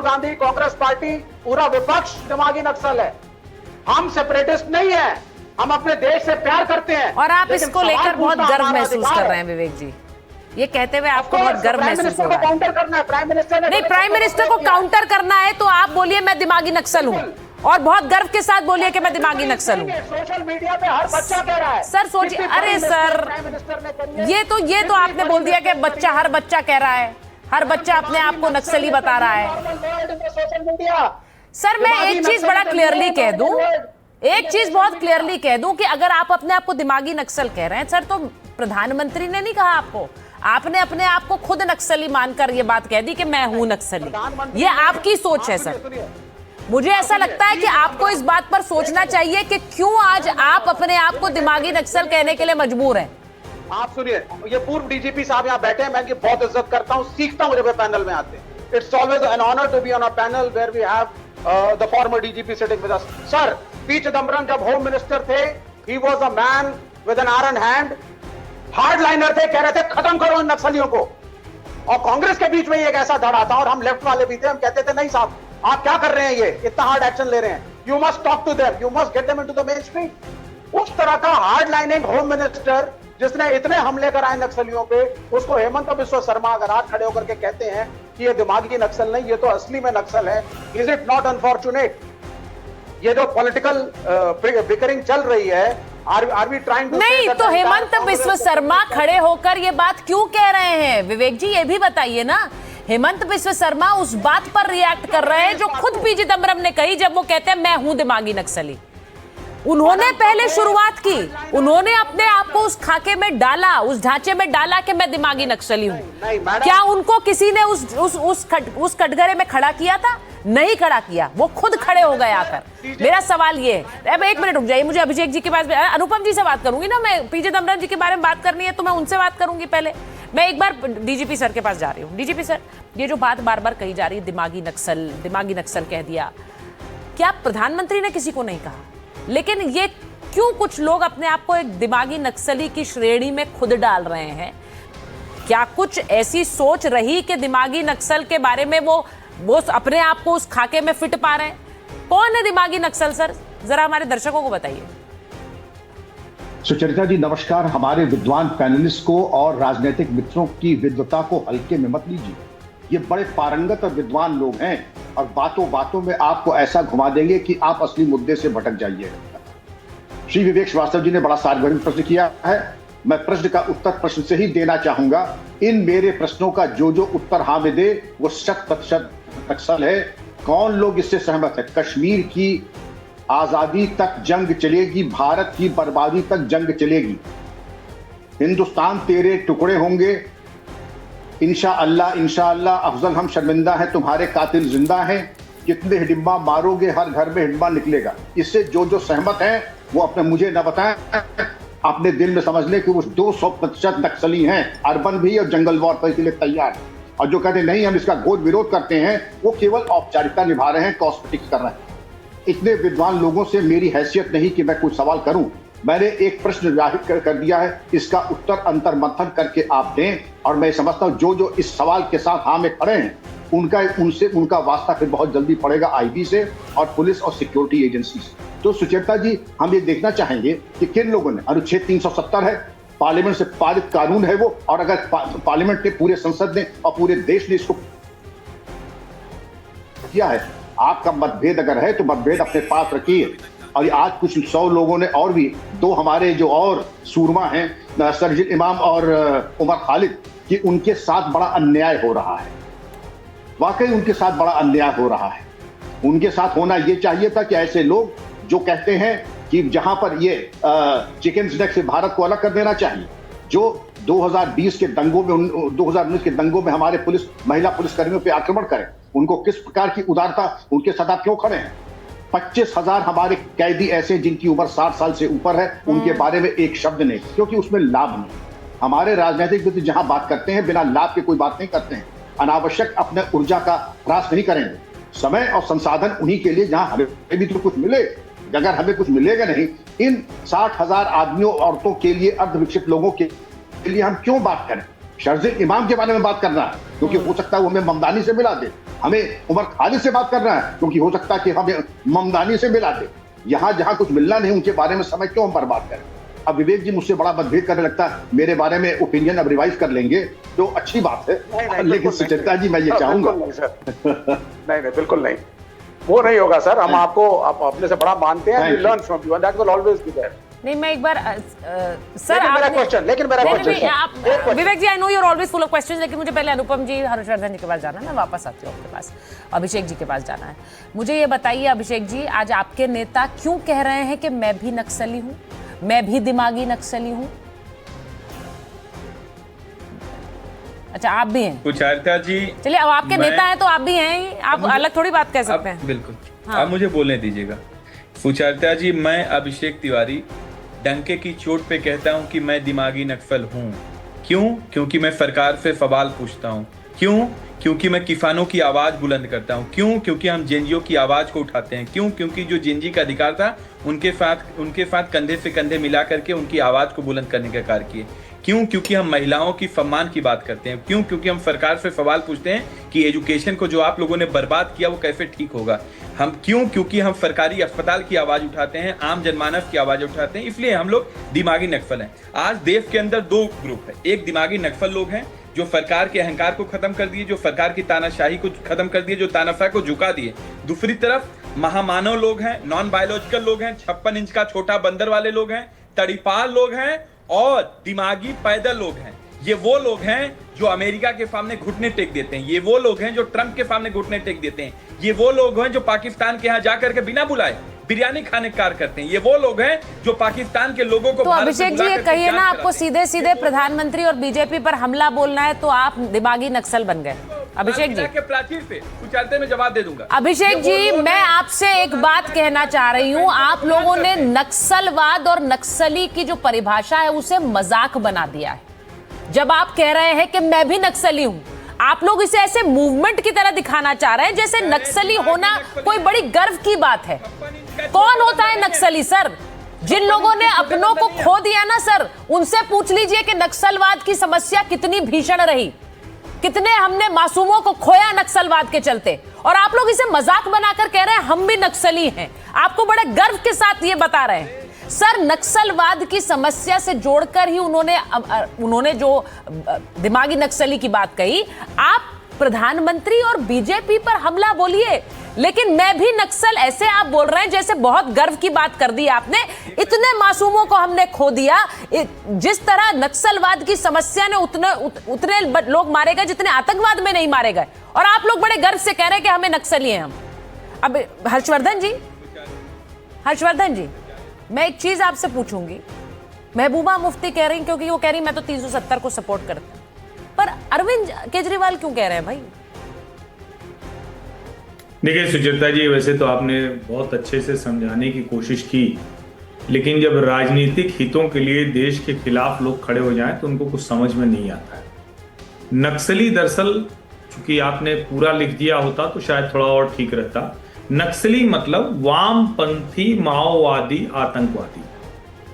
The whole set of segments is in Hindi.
गांधी, कांग्रेस पार्टी, पूरा विपक्ष दिमागी नक्सल है। हम सेपरेटिस्ट नहीं है, हम अपने देश से प्यार करते हैं। और आप इसको लेकर बहुत गर्व महसूस कर रहे हैं विवेक जी, ये कहते हुए आपको बहुत गर्व महसूस हो रहा है। काउंटर करना है प्राइम मिनिस्टर ने, नहीं, प्राइम मिनिस्टर को काउंटर करना है तो आप बोलिए मैं दिमागी नक्सल हूँ, और बहुत गर्व के साथ बोलिए कि मैं दिमागी नक्सल हूँ। सोशल मीडिया पे हर बच्चा कह रहा है। सर सोचिए, अरे सर ये तो आपने बोल दिया कि बच्चा, हर बच्चा कह रहा है, हर बच्चा अपने आप को नक्सली बता रहा है। Social media. सर मैं एक चीज बड़ा क्लियरली कह दूं, एक चीज बहुत क्लियरली कह दूं कि अगर आप अपने आप को दिमागी नक्सल कह रहे हैं सर, तो प्रधानमंत्री ने नहीं कहा आपको, आपने अपने आप को खुद नक्सली मानकर ये बात कह दी कि मैं हूं नक्सली। ये आपकी सोच है सर। मुझे ऐसा लगता है कि आपको इस बात पर सोचना चाहिए कि क्यों आज आप अपने आप को दिमागी नक्सल कहने के लिए मजबूर हैं। आप सुनिए, ये पूर्व डीजीपी साहब यहाँ बैठे हैं, मैं इनकी बहुत इज्जत करता हूँ, सीखता हूँ जब ये पैनल में आते हैं। It's always an honour to be on a panel where we have the former DGP sitting with us. Sir, P Chidambaram जब होम मिनिस्टर थे, he was a man with an iron hand, hardliner थे, कह रहे थे खत्म करो इन नक्सलियों को। और कांग्रेस के बीच में एक ऐसा धड़ा था, और हम लेफ्ट वाले भी थे, हम कहते थे नहीं साहब आप क्या कर रहे हैं, ये इतना हार्ड एक्शन ले रहे हैं, you must talk to them, you must get them into the mainstream. उस तरह का हार्ड लाइनिंग होम मिनिस्टर जिसने इतने हमले कराए नक्सलियों पे, उसको हेमंत बिस्वा शर्मा अगर आज खड़े होकर के कहते हैं कि ये दिमागी नक्सल नहीं, ये तो असली में नक्सल है, इज इट नॉट अनफॉर्चुनेट? ये जो पॉलिटिकल बिकरिंग चल रही है, आर वी ट्राइंग टू नहीं, तो हेमंत बिस्वा शर्मा खड़े होकर ये बात क्यों कह रहे हैं विवेक जी, ये भी बताइए ना। हेमंत बिस्वा शर्मा उस बात पर रिएक्ट कर रहे हैं जो खुद पी चिदम्बरम ने कही, जब वो कहते हैं मैं हूं दिमागी नक्सली। उन्होंने पहले शुरुआत की, उन्होंने अपने आप को उस खाके में डाला, उस ढांचे में डाला कि मैं दिमागी नक्सली हूं। क्या उनको किसी ने उस कटघरे में खड़ा किया था? नहीं खड़ा किया, वो खुद खड़े हो गए आकर। मेरा सवाल ये है, अब एक मिनट रुक जाइए, मुझे अभिषेक जी के पास, अनुपम जी से बात करूंगी ना, मैं पी चिदम्बरम जी के बारे में बात करनी है तो मैं उनसे बात करूंगी। पहले मैं एक बार डीजीपी सर के पास जा रही हूँ। डीजीपी सर, ये जो बात बार बार कही जा रही है दिमागी नक्सल कह दिया, क्या प्रधानमंत्री ने किसी को नहीं कहा? लेकिन ये क्यों कुछ लोग अपने आप को एक दिमागी नक्सली की श्रेणी में खुद डाल रहे हैं? क्या कुछ ऐसी सोच रही कि दिमागी नक्सल के बारे में वो अपने आप को उस खाके में फिट पा रहे हैं? कौन है दिमागी नक्सल सर, जरा हमारे दर्शकों को बताइए। सुचरिता जी नमस्कार। हमारे विद्वान पैनलिस्ट को और राजनीतिक मित्रों की विद्वता को हल्के में मत लीजिए। ये बड़े पारंगत और विद्वान लोग हैं और बातों बातों में आपको ऐसा घुमा देंगे कि आप असली मुद्दे से भटक जाइएगा। श्री विवेक श्रीवास्तव जी ने बड़ा सार्वजनिक प्रश्न किया है, मैं प्रश्न का उत्तर प्रश्न से ही देना चाहूंगा। इन मेरे प्रश्नों का जो उत्तर हाँ में दे वो 100% नक्सल है। कौन लोग इससे सहमत है? कश्मीर की आजादी तक जंग चलेगी, भारत की बर्बादी तक जंग चलेगी, हिंदुस्तान तेरे टुकड़े होंगे, इंशाअल्लाह अफजल हम शर्मिंदा हैं, तुम्हारे कातिल जिंदा हैं, कितने हिडिंबा मारोगे हर घर में हिडिंबा निकलेगा। इससे जो सहमत हैं वो अपने मुझे न बताएं, अपने दिल में समझ ले कि वो 200% नक्सली हैं, अर्बन भी और जंगल वॉर के लिए तैयार। और जो कहते नहीं हम इसका घोर विरोध करते हैं, वो केवल औपचारिकता निभा रहे हैं, कॉस्मेटिक्स कर रहे हैं। इतने विद्वान लोगों से मेरी हैसियत नहीं कि मैं कुछ सवाल करूं। मैंने एक प्रश्न जाहिर कर दिया है, इसका उत्तर अंतर मंथन करके आप दें। और मैं समझता हूं जो इस सवाल के साथ हाँ में खड़े हैं उनका वास्ता फिर बहुत जल्दी पड़ेगा आईबी से और पुलिस और सिक्योरिटी एजेंसी से। तो सुचेता जी, हम ये देखना चाहेंगे कि किन लोगों ने, अनुच्छेद 370 है, पार्लियामेंट से पारित कानून है वो, और अगर पार्लियामेंट ने, पूरे संसद ने और पूरे देश ने इसको किया है, आपका मतभेद अगर है तो मतभेद अपने पास रखिए। और आज कुछ 100 लोगों ने, और भी 2 हमारे जो और सूरमा हैं, सरजिल इमाम और उमर खालिद, कि उनके साथ बड़ा अन्याय हो रहा है। वाकई उनके साथ बड़ा अन्याय हो रहा है। उनके साथ होना ये चाहिए था कि ऐसे लोग जो कहते हैं कि जहां पर ये चिकन स्नैक से भारत को अलग कर देना चाहिए, जो 2020 के दंगों में 2019 के दंगों में हमारे महिला पुलिसकर्मियों पे आक्रमण करें, उनको किस प्रकार की उदारता, उनके साथ आप क्यों खड़े हैं? 25,000 हमारे कैदी ऐसे जिनकी उम्र 60 साल से ऊपर है, उनके बारे में एक शब्द नहीं, क्योंकि उसमें लाभ नहीं। हमारे राजनीतिक मित्र जहां बात करते हैं बिना लाभ के कोई बात नहीं करते हैं, अनावश्यक अपने ऊर्जा का ह्रास नहीं करेंगे। समय और संसाधन उन्हीं के लिए जहां हमें भी तो कुछ मिले। अगर हमें कुछ मिलेगा नहीं, इन 60,000 आदमियों औरतों के लिए, अर्धविकसित लोगों के लिए हम क्यों बात करें? शर्जिल इमाम के बारे में बात करना है क्योंकि हो सकता है वो हमें ममदानी से मिला दे, हमें उमर खालिद से बात करना है क्योंकि हो सकता है कि हमें ममदानी से मिला दे। यहाँ जहाँ कुछ मिलना नहीं उनके बारे में समय क्यों हम बर्बाद करें। अब विवेक जी मुझसे बड़ा मतभेद करने लगता है, मेरे बारे में ओपिनियन अब रिवाइज कर लेंगे तो अच्छी बात है, लेकिन सुचेता जी मैं ये चाहूंगा नहीं बिल्कुल नहीं, वो नहीं होगा सर। हम आपको अपने से बड़ा मानते हैं, learn from you and that will always be there. नहीं, मैं एक बार सर मेरा question Vivek ji, I know you are always full of questions, लेकिन मुझे पहले अनुपम जी, हर्षवर्धन जी के पास जाना है, मैं वापस आती हूँ आपके पास, अभिषेक जी के पास जाना है। मुझे ये बताइए अभिषेक जी, आज आपके नेता क्यों कह रहे हैं कि मैं भी नक्सली हूँ, मैं भी दिमागी नक्सली हूँ? अच्छा, आप भी हैं सुचेता जी? चलिए, अब आपके नेता हैं तो आप भी हैं, आप अलग थोड़ी बात कह सकते हैं। बिल्कुल, हाँ। आप मुझे बोलने दीजिएगा। सुचेता जी, मैं अभिषेक तिवारी डंके की चोट पे कहता हूं कि मैं दिमागी नक्सल हूं। क्यों? क्योंकि मैं सरकार से सवाल पूछता हूं। क्यों? क्योंकि मैं किसानों की आवाज बुलंद करता हूं। क्यों? क्योंकि हम जेएनजीओ की आवाज को उठाते हैं। क्यों? क्योंकि जो जेएनजी का अधिकार था उनके साथ कंधे से कंधे मिला करके उनकी आवाज को बुलंद करने का कार्य किए। क्यों? क्योंकि हम महिलाओं की सम्मान की बात करते हैं। क्यों? क्योंकि हम सरकार से सवाल पूछते हैं कि एजुकेशन को जो आप लोगों ने बर्बाद किया वो कैसे ठीक होगा। हम क्यों? क्योंकि हम सरकारी अस्पताल की आवाज उठाते हैं, आम जनमानस की आवाज उठाते हैं, इसलिए हम लोग दिमागी नक्सल हैं। आज देश के अंदर दो ग्रुप है, एक दिमागी नक्सल लोग हैं जो सरकार के अहंकार को खत्म कर दिए, जो सरकार की तानाशाही को खत्म कर दिए, जो तानाशाह को झुका दिए। दूसरी तरफ महामानव लोग हैं, नॉन बायोलॉजिकल लोग हैं, 56 इंच का छोटा बंदर वाले लोग हैं, तड़ीपार लोग हैं और दिमागी पैदल लोग हैं। ये वो लोग हैं जो अमेरिका के सामने घुटने टेक देते हैं, ये वो लोग हैं जो ट्रंप के सामने घुटने टेक देते हैं, ये वो लोग हैं जो पाकिस्तान के यहाँ जाकर के बिना बुलाए बिरयानी खाने का कार्य करते हैं, ये वो लोग हैं जो पाकिस्तान के लोगों को। तो अभिषेक जी, ये कहिए ना, आपको सीधे सीधे प्रधानमंत्री और बीजेपी पर हमला बोलना है तो आप दिमागी नक्सल बन गए। अभिषेक जी, प्राचीर पे कुछ में जवाब दे दूंगा। अभिषेक जी, मैं आपसे एक बात कहना चाह रही हूँ, आप लोगों ने नक्सलवाद और नक्सली की जो परिभाषा है उसे मजाक बना दिया है। जब आप कह रहे हैं कि मैं भी नक्सली हूं, आप लोग इसे ऐसे मूवमेंट की तरह दिखाना चाह रहे हैं जैसे नक्सली होना कोई बड़ी गर्व की बात है। कौन होता है नक्सली सर? जिन लोगों ने अपनों को खो दिया ना सर, उनसे पूछ लीजिए कि नक्सलवाद की समस्या कितनी भीषण रही, कितने हमने मासूमों को खोया नक्सलवाद के चलते, और आप लोग इसे मजाक बनाकर कह रहे हैं हम भी नक्सली हैं। आपको बड़े गर्व के साथ ये बता रहे हैं सर। नक्सलवाद की समस्या से जोड़कर ही उन्होंने जो दिमागी नक्सली की बात कही, आप प्रधानमंत्री और बीजेपी पर हमला बोलिए, लेकिन मैं भी नक्सल ऐसे आप बोल रहे हैं जैसे बहुत गर्व की बात कर दी आपने। इतने मासूमों को हमने खो दिया, जिस तरह नक्सलवाद की समस्या ने उतने लोग मारे गए जितने आतंकवाद में नहीं मारे गए, और आप लोग बड़े गर्व से कह रहे हैं कि हमें नक्सली हैं हम। अब हर्षवर्धन जी, मैं एक चीज आपसे पूछूंगी। महबूबा मुफ्ती कह रही, क्योंकि वो कह रही मैं तो 370 को सपोर्ट करती हूं, पर अरविंद केजरीवाल क्यों कह रहे हैं भाई? देखिए सुचेता जी, वैसे तो आपने बहुत अच्छे से समझाने की कोशिश की, लेकिन जब राजनीतिक हितों के लिए देश के खिलाफ लोग खड़े हो जाएं तो उनको कुछ समझ में नहीं आता है। नक्सली दरअसल, चूंकि आपने पूरा लिख दिया होता तो शायद थोड़ा और ठीक रहता। नक्सली मतलब वामपंथी, माओवादी, आतंकवादी।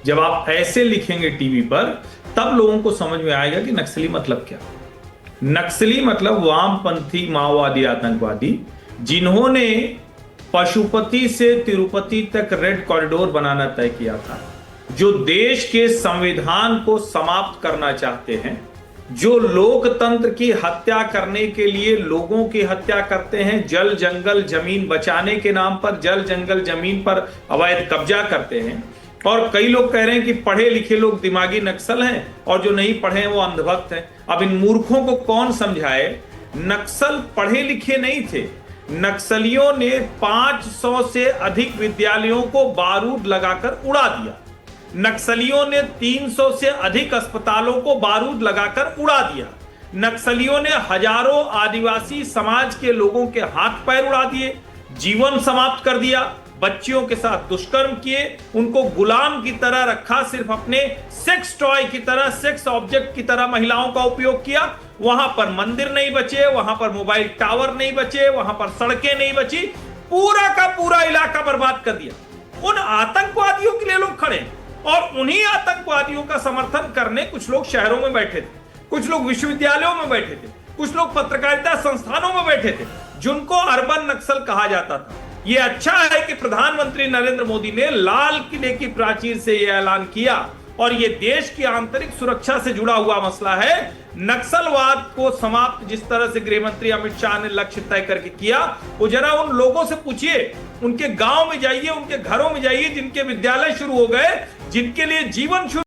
जब आप ऐसे लिखेंगे टीवी पर तब लोगों को समझ में आएगा कि नक्सली मतलब क्या। नक्सली मतलब वामपंथी, माओवादी, आतंकवादी, जिन्होंने पशुपति से तिरुपति तक रेड कॉरिडोर बनाना तय किया था, जो देश के संविधान को समाप्त करना चाहते हैं, जो लोकतंत्र की हत्या करने के लिए लोगों की हत्या करते हैं, जल जंगल जमीन बचाने के नाम पर जल जंगल जमीन पर अवैध कब्जा करते हैं। और कई लोग कह रहे हैं कि पढ़े लिखे लोग दिमागी नक्सल हैं और जो नहीं पढ़े हैं वो अंधभक्त हैं। अब इन मूर्खों को कौन समझाए? नक्सल पढ़े लिखे नहीं थे। नक्सलियों ने 500 से अधिक विद्यालयों को बारूद लगाकर उड़ा दिया। नक्सलियों ने 300 से अधिक अस्पतालों को बारूद लगाकर उड़ा दिया। नक्सलियों ने हजारों आदिवासी समाज के लोगों के हाथ पैर उड़ा दिए, जीवन समाप्त कर दिया, बच्चियों के साथ दुष्कर्म किए, उनको गुलाम की तरह रखा, सिर्फ अपने सेक्स टॉय की तरह, सेक्स ऑब्जेक्ट की तरह महिलाओं का उपयोग किया। वहां पर मंदिर नहीं बचे, वहां पर मोबाइल टावर नहीं बचे, वहां पर सड़कें नहीं बची, पूरा का पूरा इलाका बर्बाद कर दिया। उन आतंकवादियों के लिए लोग खड़े और उन्हीं आतंकवादियों का समर्थन करने कुछ लोग शहरों में बैठे थे। कुछ लोग विश्वविद्यालयों में बैठे थे, कुछ लोग पत्रकारिता संस्थानों में बैठे थे, जिनको अर्बन नक्सल कहा जाता था। ये अच्छा है कि प्रधानमंत्री नरेंद्र मोदी ने लाल किले की प्राचीर से यह ऐलान किया, और ये देश की आंतरिक सुरक्षा से जुड़ा हुआ मसला है। नक्सलवाद को समाप्त जिस तरह से गृह मंत्री अमित शाह ने लक्ष्य तय करके किया, वो जरा उन लोगों से पूछिए, उनके गांव में जाइए, उनके घरों में जाइए, जिनके विद्यालय शुरू हो गए, जिनके लिए जीवन शुरू